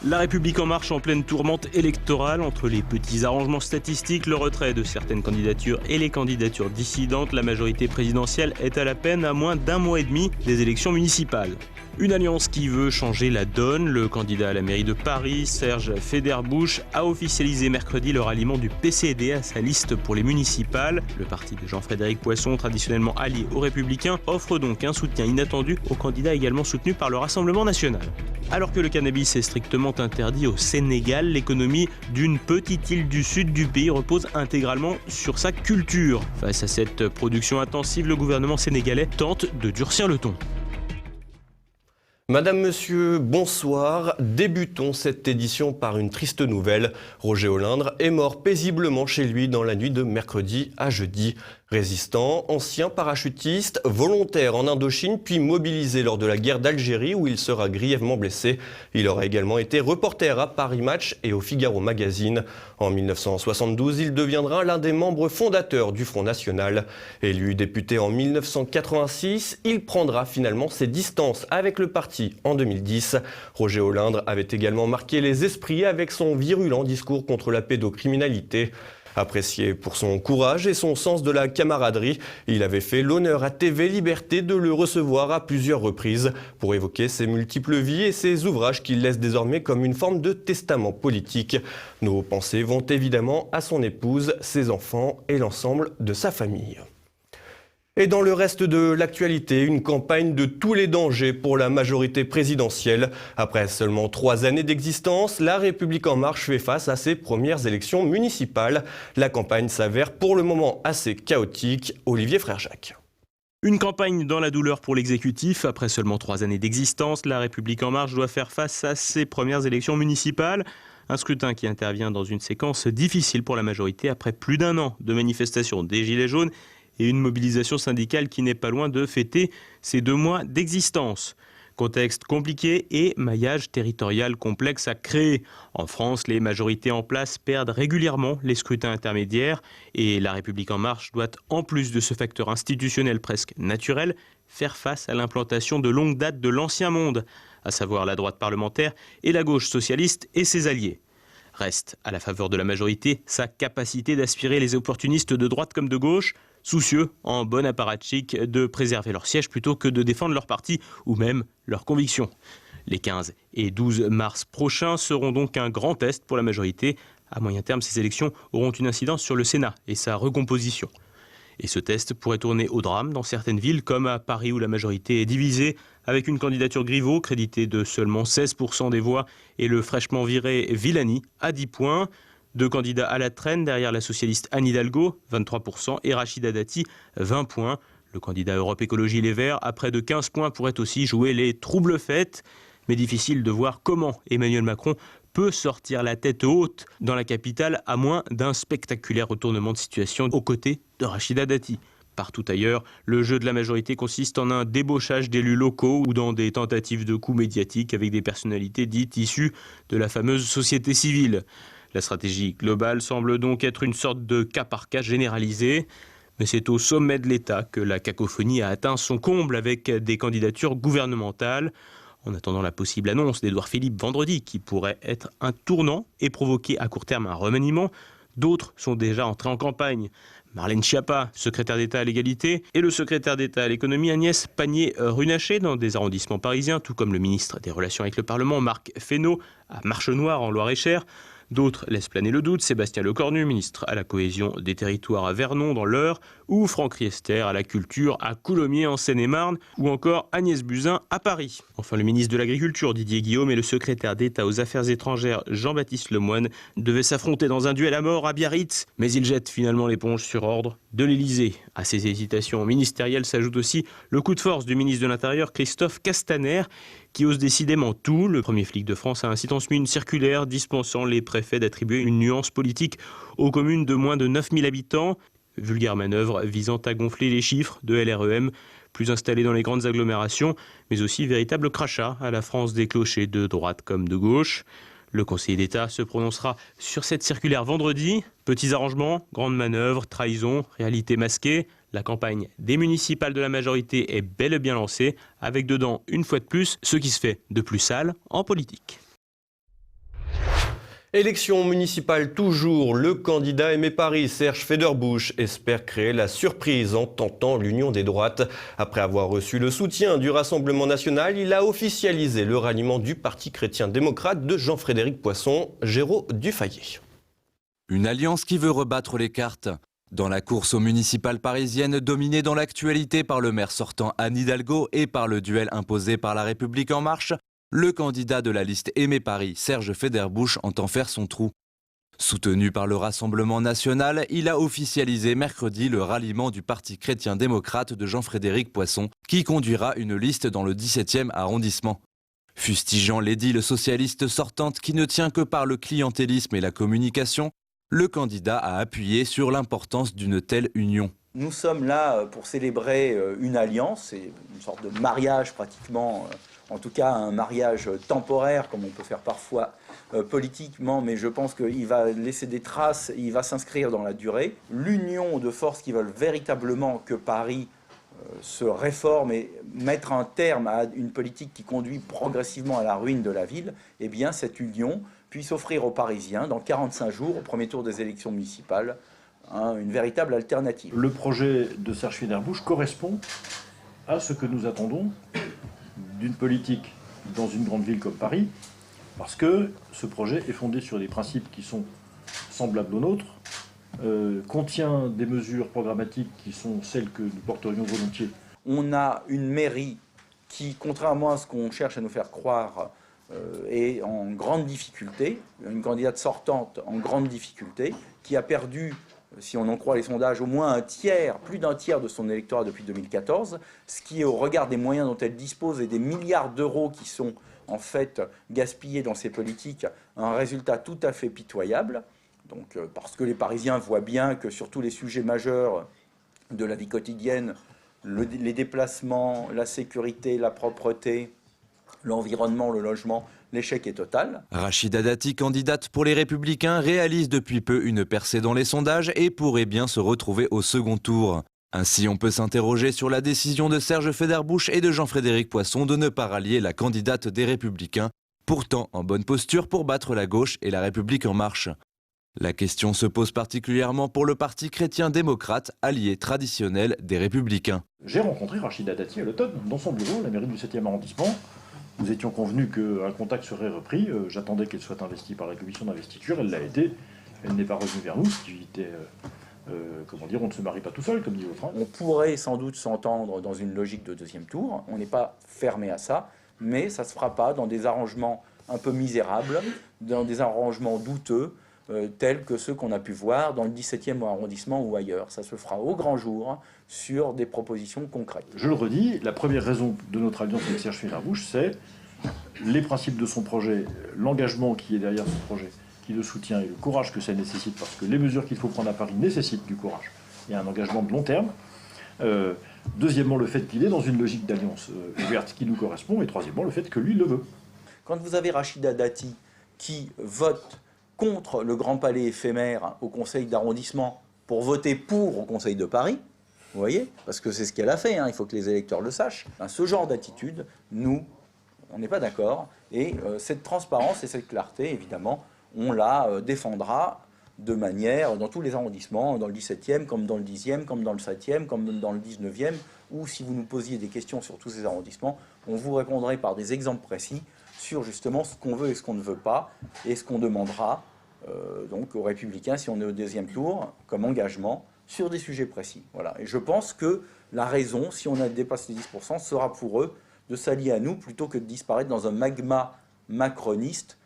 La République en marche en pleine tourmente électorale entre les petits arrangements statistiques, le retrait de certaines candidatures et les candidatures dissidentes. La majorité présidentielle est à la peine à moins d'un mois et demi des élections municipales. Une alliance qui veut changer la donne. Le candidat à la mairie de Paris, Serge Federbusch, a officialisé mercredi le ralliement du PCD à sa liste pour les municipales. Le parti de Jean-Frédéric Poisson, traditionnellement allié aux Républicains, offre donc un soutien inattendu au candidat également soutenu par le Rassemblement national. Alors que le cannabis est strictement interdit au Sénégal, l'économie d'une petite île du sud du pays repose intégralement sur sa culture. Face à cette production intensive, le gouvernement sénégalais tente de durcir le ton. Madame, Monsieur, bonsoir. Débutons cette édition par une triste nouvelle. Roger Olindre est mort paisiblement chez lui dans la nuit de mercredi à jeudi. Résistant, ancien parachutiste, volontaire en Indochine, puis mobilisé lors de la guerre d'Algérie où il sera grièvement blessé. Il aura également été reporter à Paris Match et au Figaro Magazine. En 1972, il deviendra l'un des membres fondateurs du Front National. Élu député en 1986, il prendra finalement ses distances avec le parti en 2010. Roger Olindre avait également marqué les esprits avec son virulent discours contre la pédocriminalité. Apprécié pour son courage et son sens de la camaraderie, il avait fait l'honneur à TV Liberté de le recevoir à plusieurs reprises pour évoquer ses multiples vies et ses ouvrages qu'il laisse désormais comme une forme de testament politique. Nos pensées vont évidemment à son épouse, ses enfants et l'ensemble de sa famille. Et dans le reste de l'actualité, une campagne de tous les dangers pour la majorité présidentielle. Après seulement 3 années d'existence, La République en marche fait face à ses premières élections municipales. La campagne s'avère pour le moment assez chaotique. Olivier Frère-Jacques. Une campagne dans la douleur pour l'exécutif. Après seulement 3 années d'existence, La République en marche doit faire face à ses premières élections municipales. Un scrutin qui intervient dans une séquence difficile pour la majorité après plus d'1 an de manifestations des Gilets jaunes et une mobilisation syndicale qui n'est pas loin de fêter ses 2 mois d'existence. Contexte compliqué et maillage territorial complexe à créer. En France, les majorités en place perdent régulièrement les scrutins intermédiaires et La République en marche doit, en plus de ce facteur institutionnel presque naturel, faire face à l'implantation de longue date de l'ancien monde, à savoir la droite parlementaire et la gauche socialiste et ses alliés. Reste, à la faveur de la majorité, sa capacité d'aspirer les opportunistes de droite comme de gauche, soucieux, en bon apparatchik, de préserver leur siège plutôt que de défendre leur parti ou même leurs convictions. Les 15 et 12 mars prochains seront donc un grand test pour la majorité. À moyen terme, ces élections auront une incidence sur le Sénat et sa recomposition. Et ce test pourrait tourner au drame dans certaines villes, comme à Paris où la majorité est divisée, avec une candidature Griveaux créditée de seulement 16% des voix et le fraîchement viré Villani à 10 points. 2 candidats à la traîne derrière la socialiste Anne Hidalgo, 23%, et Rachida Dati, 20 points. Le candidat Europe Écologie Les Verts, à près de 15 points, pourrait aussi jouer les troubles fêtes. Mais difficile de voir comment Emmanuel Macron peut sortir la tête haute dans la capitale à moins d'un spectaculaire retournement de situation aux côtés de Rachida Dati. Partout ailleurs, le jeu de la majorité consiste en un débauchage d'élus locaux ou dans des tentatives de coups médiatiques avec des personnalités dites issues de la fameuse société civile. La stratégie globale semble donc être une sorte de cas par cas généralisé. Mais c'est au sommet de l'État que la cacophonie a atteint son comble avec des candidatures gouvernementales. En attendant la possible annonce d'Édouard Philippe vendredi, qui pourrait être un tournant et provoquer à court terme un remaniement, d'autres sont déjà entrés en campagne. Marlène Schiappa, secrétaire d'État à l'égalité, et le secrétaire d'État à l'économie Agnès Pannier-Runacher dans des arrondissements parisiens, tout comme le ministre des Relations avec le Parlement Marc Fesneau à Marchenoir en Loir-et-Cher. D'autres laissent planer le doute, Sébastien Lecornu, ministre à la cohésion des territoires à Vernon dans l'Eure, ou Franck Riester à la culture à Coulommiers en Seine-et-Marne, ou encore Agnès Buzyn à Paris. Enfin, le ministre de l'Agriculture Didier Guillaume et le secrétaire d'État aux Affaires étrangères Jean-Baptiste Lemoyne devaient s'affronter dans un duel à mort à Biarritz, mais ils jettent finalement l'éponge sur ordre de l'Élysée. À ces hésitations ministérielles s'ajoute aussi le coup de force du ministre de l'Intérieur Christophe Castaner, qui ose décidément tout. Le premier flic de France a ainsi transmis une circulaire dispensant les préfets d'attribuer une nuance politique aux communes de moins de 9000 habitants. Vulgaire manœuvre visant à gonfler les chiffres de LREM, plus installés dans les grandes agglomérations, mais aussi véritable crachat à la France des clochers de droite comme de gauche. Le conseiller d'État se prononcera sur cette circulaire vendredi. Petits arrangements, grandes manœuvres, trahison, réalité masquée. La campagne des municipales de la majorité est bel et bien lancée, avec dedans, une fois de plus, ce qui se fait de plus sale en politique. Élection municipale toujours, le candidat Aimé Paris, Serge Federbusch, espère créer la surprise en tentant l'union des droites. Après avoir reçu le soutien du Rassemblement national, il a officialisé le ralliement du Parti chrétien-démocrate de Jean-Frédéric Poisson, Géraud Dufayet. Une alliance qui veut rebattre les cartes. Dans la course aux municipales parisiennes, dominée dans l'actualité par le maire sortant Anne Hidalgo et par le duel imposé par La République En Marche, le candidat de la liste Aimé Paris, Serge Federbusch, entend faire son trou. Soutenu par le Rassemblement national, il a officialisé mercredi le ralliement du Parti chrétien-démocrate de Jean-Frédéric Poisson, qui conduira une liste dans le 17e arrondissement. Fustigeant l'édile socialiste sortante qui ne tient que par le clientélisme et la communication, le candidat a appuyé sur l'importance d'une telle union. Nous sommes là pour célébrer une alliance, c'est une sorte de mariage pratiquement, en tout cas un mariage temporaire comme on peut faire parfois politiquement, mais je pense qu'il va laisser des traces, il va s'inscrire dans la durée. L'union de forces qui veulent véritablement que Paris se réforme et mettre un terme à une politique qui conduit progressivement à la ruine de la ville, eh bien cette union puisse offrir aux Parisiens, dans 45 jours, au premier tour des élections municipales, une véritable alternative. Le projet de Serge Federbusch correspond à ce que nous attendons d'une politique dans une grande ville comme Paris, parce que ce projet est fondé sur des principes qui sont semblables aux nôtres, contient des mesures programmatiques qui sont celles que nous porterions volontiers. On a une mairie qui, contrairement à ce qu'on cherche à nous faire croire, est en grande difficulté, une candidate sortante en grande difficulté, qui a perdu, si on en croit les sondages, au moins un tiers, plus d'un tiers de son électorat depuis 2014, ce qui est au regard des moyens dont elle dispose et des milliards d'euros qui sont en fait gaspillés dans ces politiques, un résultat tout à fait pitoyable. Donc, parce que les Parisiens voient bien que sur tous les sujets majeurs de la vie quotidienne, les déplacements, la sécurité, la propreté, l'environnement, le logement, l'échec est total. Rachida Dati, candidate pour les Républicains, réalise depuis peu une percée dans les sondages et pourrait bien se retrouver au second tour. Ainsi, on peut s'interroger sur la décision de Serge Federbusch et de Jean-Frédéric Poisson de ne pas rallier la candidate des Républicains, pourtant en bonne posture pour battre la gauche et La République En Marche. La question se pose particulièrement pour le Parti chrétien-démocrate, allié traditionnel des Républicains. J'ai rencontré Rachida Dati à l'automne, dans son bureau, à la mairie du 7e arrondissement. Nous étions convenus qu'un contact serait repris. J'attendais qu'elle soit investie par la commission d'investiture. Elle l'a été. Elle n'est pas revenue vers nous, ce qui était, comment dire, on ne se marie pas tout seul, comme dit votre frère. On pourrait sans doute s'entendre dans une logique de deuxième tour. On n'est pas fermé à ça, mais ça ne se fera pas dans des arrangements un peu misérables, dans des arrangements douteux, tels que ceux qu'on a pu voir dans le 17e arrondissement ou ailleurs. Ça se fera au grand jour sur des propositions concrètes. Je le redis, la première raison de notre alliance avec Serge Federbusch, c'est les principes de son projet, l'engagement qui est derrière ce projet, qui le soutient et le courage que ça nécessite, parce que les mesures qu'il faut prendre à Paris nécessitent du courage et un engagement de long terme. Deuxièmement, le fait qu'il est dans une logique d'alliance ouverte qui nous correspond, et troisièmement, le fait que lui le veut. Quand vous avez Rachida Dati qui vote contre le Grand Palais éphémère au Conseil d'arrondissement pour voter pour au Conseil de Paris, vous voyez, parce que c'est ce qu'elle a fait, il faut que les électeurs le sachent, ce genre d'attitude, nous, on n'est pas d'accord, et cette transparence et cette clarté, évidemment, on la défendra de manière dans tous les arrondissements, dans le 17e, comme dans le 10e, comme dans le 7e, comme dans le 19e, ou si vous nous posiez des questions sur tous ces arrondissements, on vous répondrait par des exemples précis sur justement ce qu'on veut et ce qu'on ne veut pas, et ce qu'on demandera donc aux Républicains, si on est au deuxième tour, comme engagement, sur des sujets précis. Voilà. Et je pense que la raison, si on a dépassé les 10%, sera pour eux de s'allier à nous plutôt que de disparaître dans un magma macroniste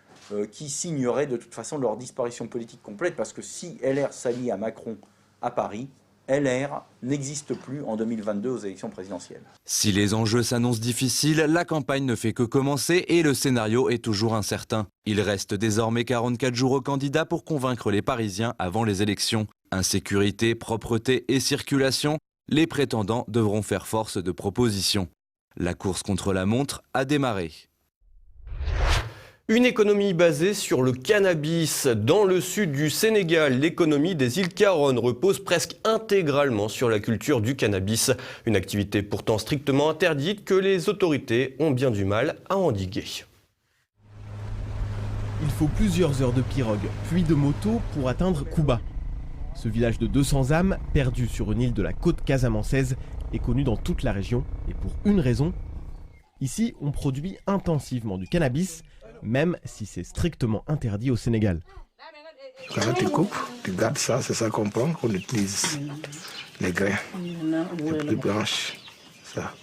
qui signerait de toute façon leur disparition politique complète, parce que si LR s'allie à Macron à Paris, LR n'existe plus en 2022 aux élections présidentielles. Si les enjeux s'annoncent difficiles, la campagne ne fait que commencer et le scénario est toujours incertain. Il reste désormais 44 jours aux candidats pour convaincre les Parisiens avant les élections. Insécurité, propreté et circulation, les prétendants devront faire force de proposition. La course contre la montre a démarré. Une économie basée sur le cannabis. Dans le sud du Sénégal, l'économie des îles Caronne repose presque intégralement sur la culture du cannabis. Une activité pourtant strictement interdite que les autorités ont bien du mal à endiguer. Il faut plusieurs heures de pirogue, puis de moto pour atteindre Kouba. Ce village de 200 âmes, perdu sur une île de la côte casamançaise, est connu dans toute la région, et pour une raison. Ici, on produit intensivement du cannabis, même si c'est strictement interdit au Sénégal. Quand tu coupes, tu gardes ça, c'est ça qu'on prend, qu'on utilise les grains, les plus blanches. Ça.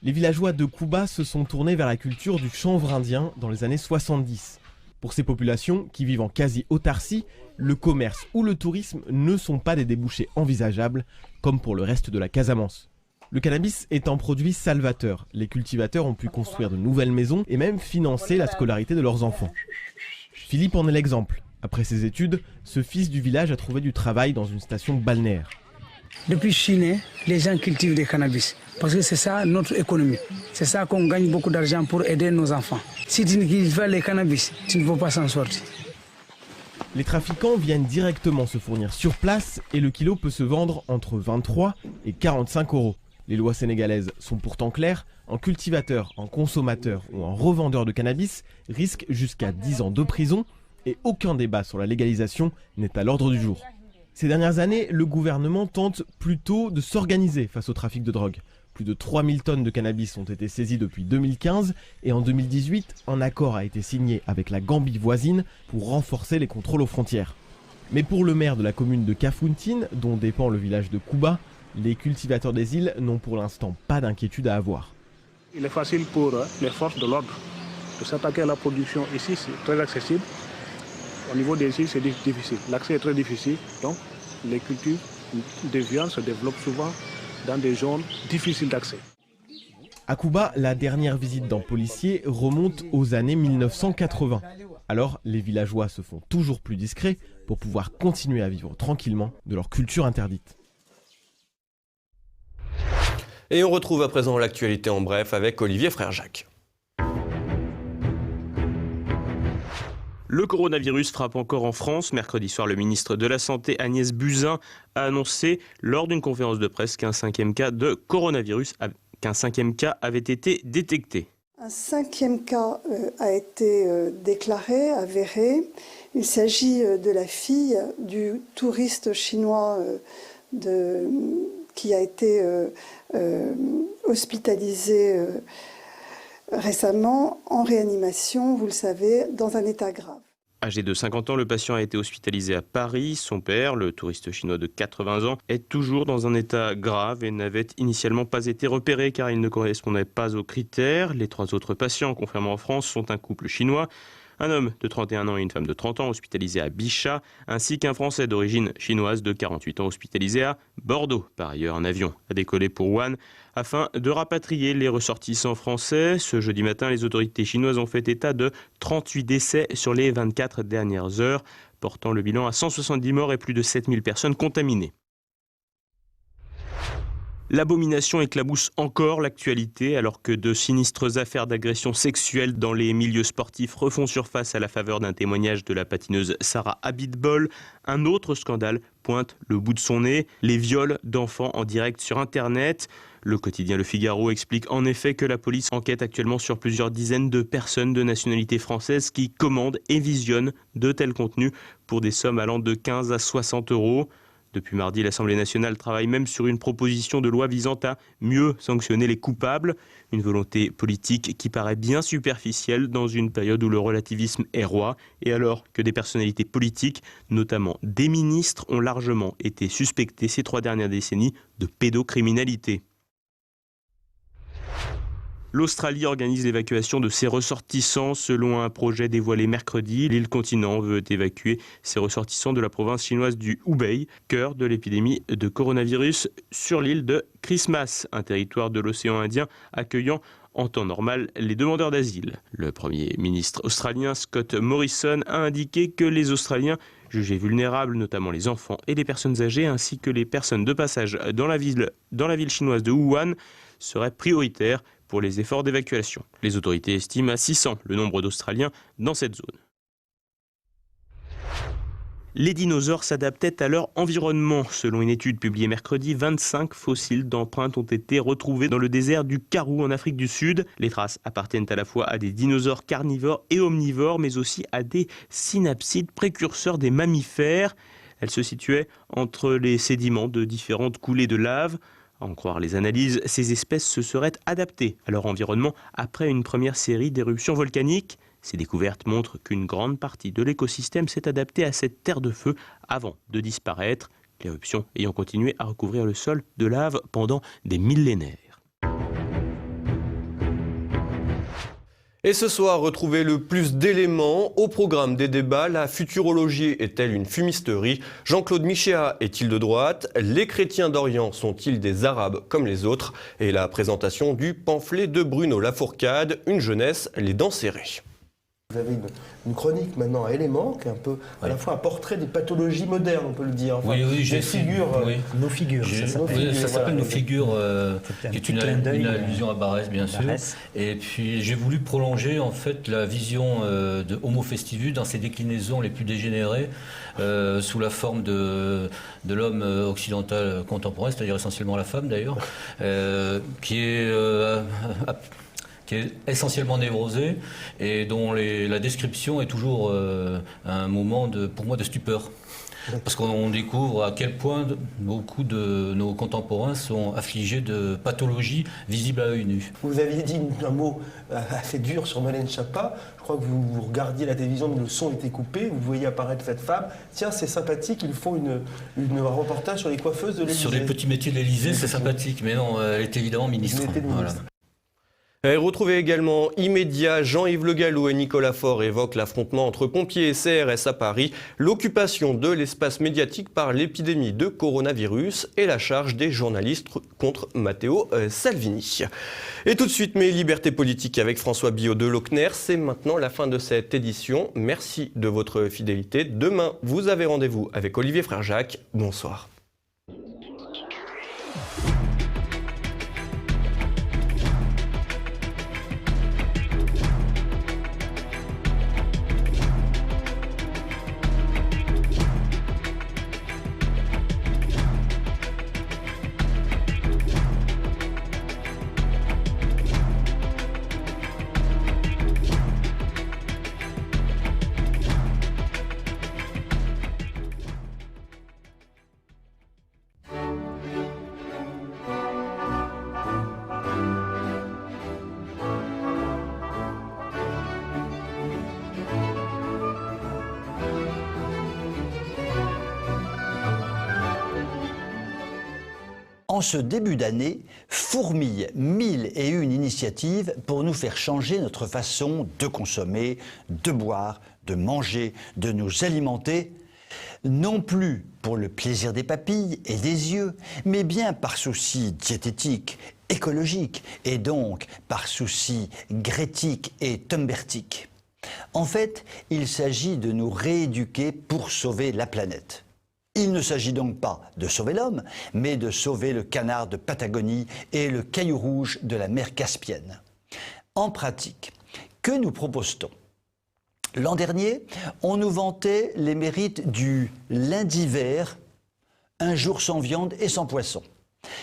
Les villageois de Kouba se sont tournés vers la culture du chanvre indien dans les années 70. Pour ces populations, qui vivent en quasi-autarcie, le commerce ou le tourisme ne sont pas des débouchés envisageables, comme pour le reste de la Casamance. Le cannabis est un produit salvateur. Les cultivateurs ont pu construire de nouvelles maisons et même financer la scolarité de leurs enfants. Philippe en est l'exemple. Après ses études, ce fils du village a trouvé du travail dans une station balnéaire. Depuis que je suis né, les gens cultivent du cannabis. Parce que c'est ça notre économie. C'est ça qu'on gagne beaucoup d'argent pour aider nos enfants. Si tu ne cultives pas le cannabis, tu ne peux pas s'en sortir. Les trafiquants viennent directement se fournir sur place et le kilo peut se vendre entre 23 et 45 euros. Les lois sénégalaises sont pourtant claires. Un cultivateur, un consommateur ou un revendeur de cannabis risque jusqu'à 10 ans de prison et aucun débat sur la légalisation n'est à l'ordre du jour. Ces dernières années, le gouvernement tente plutôt de s'organiser face au trafic de drogue. Plus de 3000 tonnes de cannabis ont été saisies depuis 2015 et en 2018, un accord a été signé avec la Gambie voisine pour renforcer les contrôles aux frontières. Mais pour le maire de la commune de Kafountine, dont dépend le village de Kouba, les cultivateurs des îles n'ont pour l'instant pas d'inquiétude à avoir. Il est facile pour les forces de l'ordre de s'attaquer à la production ici, c'est très accessible. Au niveau des îles, c'est difficile. L'accès est très difficile, donc les cultures de viande se développent souvent dans des zones difficiles d'accès. À Kouba, la dernière visite d'un policier remonte aux années 1980. Alors, les villageois se font toujours plus discrets pour pouvoir continuer à vivre tranquillement de leur culture interdite. Et on retrouve à présent l'actualité en bref avec Olivier Frère-Jacques. Le coronavirus frappe encore en France. Mercredi soir, le ministre de la Santé, Agnès Buzyn, a annoncé lors d'une conférence de presse qu'un cinquième cas de coronavirus avait été détecté. Un cinquième cas a été déclaré, avéré. Il s'agit de la fille du touriste chinois qui a été hospitalisé récemment en réanimation, vous le savez, dans un état grave. Âgé de 50 ans, le patient a été hospitalisé à Paris. Son père, le touriste chinois de 80 ans, est toujours dans un état grave et n'avait initialement pas été repéré car il ne correspondait pas aux critères. Les 3 autres patients confirmés en France sont un couple chinois, un homme de 31 ans et une femme de 30 ans hospitalisés à Bichat, ainsi qu'un Français d'origine chinoise de 48 ans hospitalisé à Bordeaux. Par ailleurs, un avion a décollé pour Wuhan afin de rapatrier les ressortissants français. Ce jeudi matin, les autorités chinoises ont fait état de 38 décès sur les 24 dernières heures, portant le bilan à 170 morts et plus de 7000 personnes contaminées. L'abomination éclabousse encore l'actualité alors que de sinistres affaires d'agression sexuelle dans les milieux sportifs refont surface à la faveur d'un témoignage de la patineuse Sarah Abitbol. Un autre scandale pointe le bout de son nez, les viols d'enfants en direct sur Internet. Le quotidien Le Figaro explique en effet que la police enquête actuellement sur plusieurs dizaines de personnes de nationalité française qui commandent et visionnent de tels contenus pour des sommes allant de 15 à 60 euros. Depuis mardi, l'Assemblée nationale travaille même sur une proposition de loi visant à mieux sanctionner les coupables. Une volonté politique qui paraît bien superficielle dans une période où le relativisme est roi et alors que des personnalités politiques, notamment des ministres, ont largement été suspectées ces 3 dernières décennies de pédocriminalité. L'Australie organise l'évacuation de ses ressortissants selon un projet dévoilé mercredi. L'île continent veut évacuer ses ressortissants de la province chinoise du Hubei, cœur de l'épidémie de coronavirus, sur l'île de Christmas, un territoire de l'océan Indien accueillant en temps normal les demandeurs d'asile. Le Premier ministre australien Scott Morrison a indiqué que les Australiens jugés vulnérables, notamment les enfants et les personnes âgées, ainsi que les personnes de passage dans la ville chinoise de Wuhan, seraient prioritaires pour les efforts d'évacuation. Les autorités estiment à 600 le nombre d'Australiens dans cette zone. Les dinosaures s'adaptaient à leur environnement. Selon une étude publiée mercredi, 25 fossiles d'empreintes ont été retrouvés dans le désert du Karoo en Afrique du Sud. Les traces appartiennent à la fois à des dinosaures carnivores et omnivores, mais aussi à des synapsides précurseurs des mammifères. Elles se situaient entre les sédiments de différentes coulées de lave. À en croire les analyses, ces espèces se seraient adaptées à leur environnement après une première série d'éruptions volcaniques. Ces découvertes montrent qu'une grande partie de l'écosystème s'est adaptée à cette terre de feu avant de disparaître, l'éruption ayant continué à recouvrir le sol de lave pendant des millénaires. Et ce soir, retrouvez le plus d'éléments au programme des débats. La futurologie est-elle une fumisterie? Jean-Claude Michéa est-il de droite? Les chrétiens d'Orient sont-ils des Arabes comme les autres? Et la présentation du pamphlet de Bruno Lafourcade, Une jeunesse, les dents serrées. Vous avez une chronique maintenant à Éléments, qui est un peu à la fois un portrait des pathologies modernes, on peut le dire. Enfin, oui, j'ai figures. Nos figures, ça s'appelle Nos figures, qui est une allusion à Barès, bien sûr. Et puis j'ai voulu prolonger en fait la vision de Homo festivus dans ses déclinaisons les plus dégénérées, sous la forme de l'homme occidental contemporain, c'est-à-dire essentiellement la femme d'ailleurs, qui est essentiellement névrosé et dont la description est toujours un moment pour moi de stupeur. Parce qu'on découvre à quel point beaucoup de nos contemporains sont affligés de pathologies visibles à l'œil nu. Vous aviez dit un mot assez dur sur Marlène Schiappa. Je crois que vous regardiez la télévision, mais le son était coupé. Vous voyez apparaître cette femme. Tiens, c'est sympathique, ils font un reportage sur les coiffeuses de l'Élysée. Sur les petits métiers de l'Élysée, c'est sympathique. Mais non, elle est évidemment ministre. Voilà. Retrouvez également Immédiat, Jean-Yves Le Gallou et Nicolas Faure évoquent l'affrontement entre pompiers et CRS à Paris, l'occupation de l'espace médiatique par l'épidémie de coronavirus et la charge des journalistes contre Matteo Salvini. Et tout de suite, mes libertés politiques avec François Billot de Lochner. C'est maintenant la fin de cette édition. Merci de votre fidélité. Demain, vous avez rendez-vous avec Olivier Frère-Jacques. Bonsoir. En ce début d'année, fourmillent 1001 initiatives pour nous faire changer notre façon de consommer, de boire, de manger, de nous alimenter, non plus pour le plaisir des papilles et des yeux, mais bien par souci diététique, écologique et donc par souci grétique et thunbertique. En fait, il s'agit de nous rééduquer pour sauver la planète. Il ne s'agit donc pas de sauver l'homme, mais de sauver le canard de Patagonie et le caillou rouge de la mer Caspienne. En pratique, que nous propose-t-on? L'an dernier, on nous vantait les mérites du lundi vert, un jour sans viande et sans poisson.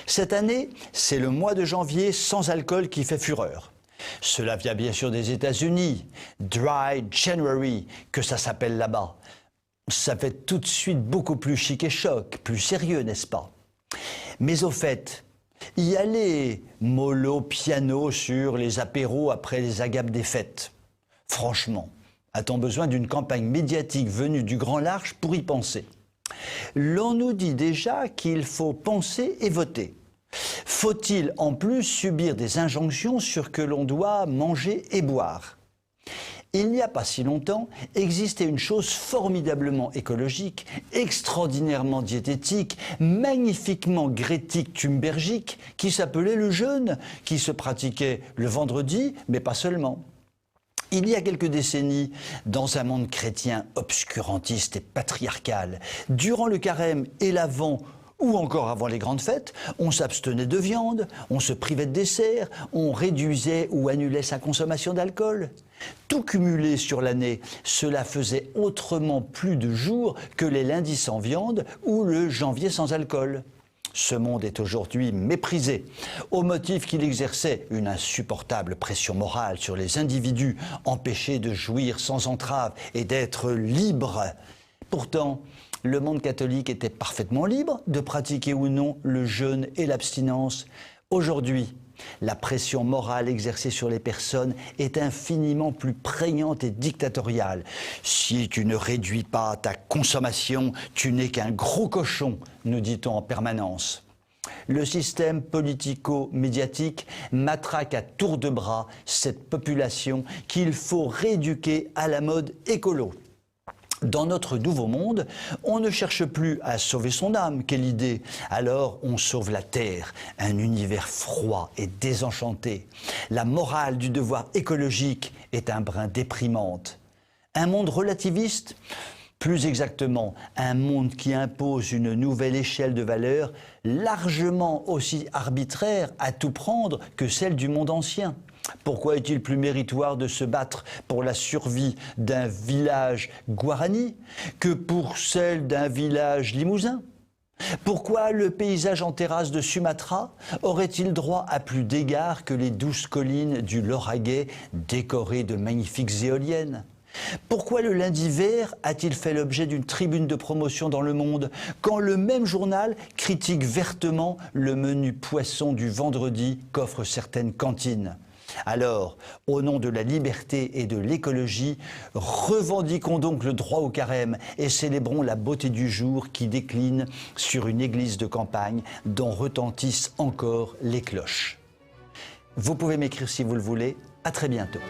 Cette année, c'est le mois de janvier sans alcool qui fait fureur. Cela vient bien sûr des États-Unis, Dry January, que ça s'appelle là-bas. Ça fait tout de suite beaucoup plus chic et choc, plus sérieux, n'est-ce pas? Mais au fait, y aller mollo piano sur les apéros après les agapes des fêtes. Franchement, a-t-on besoin d'une campagne médiatique venue du grand large pour y penser? L'on nous dit déjà qu'il faut penser et voter. Faut-il en plus subir des injonctions sur ce que l'on doit manger et boire? Il n'y a pas si longtemps, existait une chose formidablement écologique, extraordinairement diététique, magnifiquement grétique thunbergique, qui s'appelait le jeûne, qui se pratiquait le vendredi, mais pas seulement. Il y a quelques décennies, dans un monde chrétien obscurantiste et patriarcal, durant le carême et l'Avent, Ou encore avant les grandes fêtes, on s'abstenait de viande, on se privait de dessert, on réduisait ou annulait sa consommation d'alcool. Tout cumulé sur l'année, cela faisait autrement plus de jours que les lundis sans viande ou le janvier sans alcool. Ce monde est aujourd'hui méprisé, au motif qu'il exerçait une insupportable pression morale sur les individus, empêchés de jouir sans entrave et d'être libres. Pourtant, le monde catholique était parfaitement libre de pratiquer ou non le jeûne et l'abstinence. Aujourd'hui, la pression morale exercée sur les personnes est infiniment plus prégnante et dictatoriale. Si tu ne réduis pas ta consommation, tu n'es qu'un gros cochon, nous dit-on en permanence. Le système politico-médiatique matraque à tour de bras cette population qu'il faut rééduquer à la mode écolo. Dans notre nouveau monde, on ne cherche plus à sauver son âme, quelle idée. Alors on sauve la terre, un univers froid et désenchanté. La morale du devoir écologique est un brin déprimante. Un monde relativiste ? Plus exactement, un monde qui impose une nouvelle échelle de valeurs largement aussi arbitraire à tout prendre que celle du monde ancien. Pourquoi est-il plus méritoire de se battre pour la survie d'un village guarani que pour celle d'un village limousin ? Pourquoi le paysage en terrasse de Sumatra aurait-il droit à plus d'égards que les douces collines du Lauragais décorées de magnifiques éoliennes ? Pourquoi le lundi vert a-t-il fait l'objet d'une tribune de promotion dans Le Monde, quand le même journal critique vertement le menu poisson du vendredi qu'offrent certaines cantines ? Alors, au nom de la liberté et de l'écologie, revendiquons donc le droit au carême et célébrons la beauté du jour qui décline sur une église de campagne dont retentissent encore les cloches. Vous pouvez m'écrire si vous le voulez. À très bientôt.